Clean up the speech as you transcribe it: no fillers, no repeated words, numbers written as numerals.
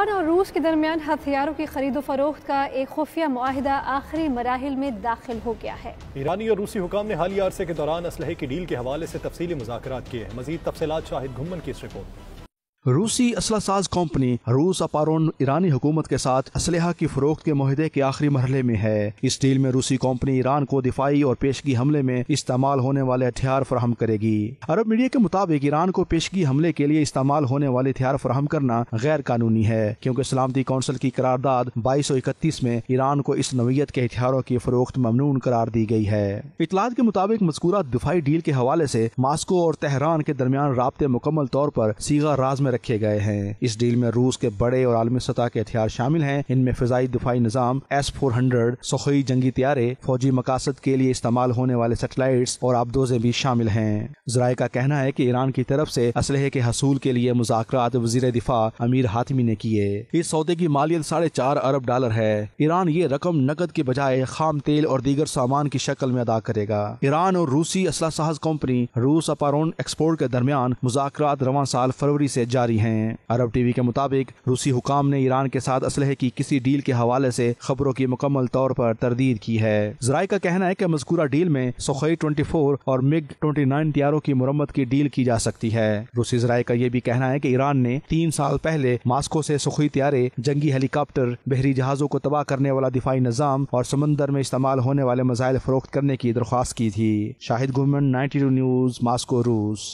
ایران اور روس کے درمیان ہتھیاروں کی خرید و فروخت کا ایک خفیہ معاہدہ آخری مراحل میں داخل ہو گیا ہے۔ ایرانی اور روسی حکام نے حالیہ عرصے کے دوران اسلحے کی ڈیل کے حوالے سے تفصیلی مذاکرات کیے ہیں۔ مزید تفصیلات شاہد گھمن کی اس رپورٹ۔ روسی اسلحہ ساز کمپنی روس اپارون ایرانی حکومت کے ساتھ اسلحہ کی فروخت کے معاہدے کے آخری مرحلے میں ہے۔ اس ڈیل میں روسی کمپنی ایران کو دفاعی اور پیشگی حملے میں استعمال ہونے والے ہتھیار فراہم کرے گی۔ عرب میڈیا کے مطابق ایران کو پیشگی حملے کے لیے استعمال ہونے والے ہتھیار فراہم کرنا غیر قانونی ہے، کیونکہ سلامتی کونسل کی قرارداد 2231 میں ایران کو اس نوعیت کے ہتھیاروں کی فروخت ممنوع قرار دی گئی ہے۔ اطلاعات کے مطابق مذکورہ دفاعی ڈیل کے حوالے سے ماسکو اور تہران کے درمیان رابطے مکمل طور پر صیغہ راز میں رکھے گئے ہیں۔ اس ڈیل میں روس کے بڑے اور عالمی سطح کے ہتھیار شامل ہیں۔ ان میں فضائی دفاعی نظام S-400، سخوئی جنگی طیارے، فوجی مقاصد کے لیے استعمال ہونے والے سیٹلائٹس اور آبدوزیں بھی شامل ہیں۔ ذرائع کا کہنا ہے کہ ایران کی طرف سے اسلحے کے حصول کے لیے مذاکرات وزیر دفاع امیر حاتمی نے کیے۔ اس سودے کی مالیت $4.5 ارب ہے۔ ایران یہ رقم نقد کے بجائے خام تیل اور دیگر سامان کی شکل میں ادا کرے گا۔ ایران اور روسی اسلحہ ساز کمپنی روس اپارون ایکسپورٹ کے درمیان مذاکرات رواں سال فروری سے جاری ہیں۔ عرب ٹی وی کے مطابق روسی حکام نے ایران کے ساتھ اسلحے کی کسی ڈیل کے حوالے سے خبروں کی مکمل طور پر تردید کی ہے۔ ذرائع کا کہنا ہے کہ مذکورہ ڈیل میں سخوئی 24 اور MiG-29 طیاروں کی مرمت کی ڈیل کی جا سکتی ہے۔ روسی ذرائع کا یہ بھی کہنا ہے کہ ایران نے 3 سال پہلے ماسکو سے سخوئی طیارے، جنگی ہیلی کاپٹر، بحری جہازوں کو تباہ کرنے والا دفاعی نظام اور سمندر میں استعمال ہونے والے میزائل فروخت کرنے کی درخواست کی تھی۔ شاہد گھمن، 92 نیوز، ماسکو، روس۔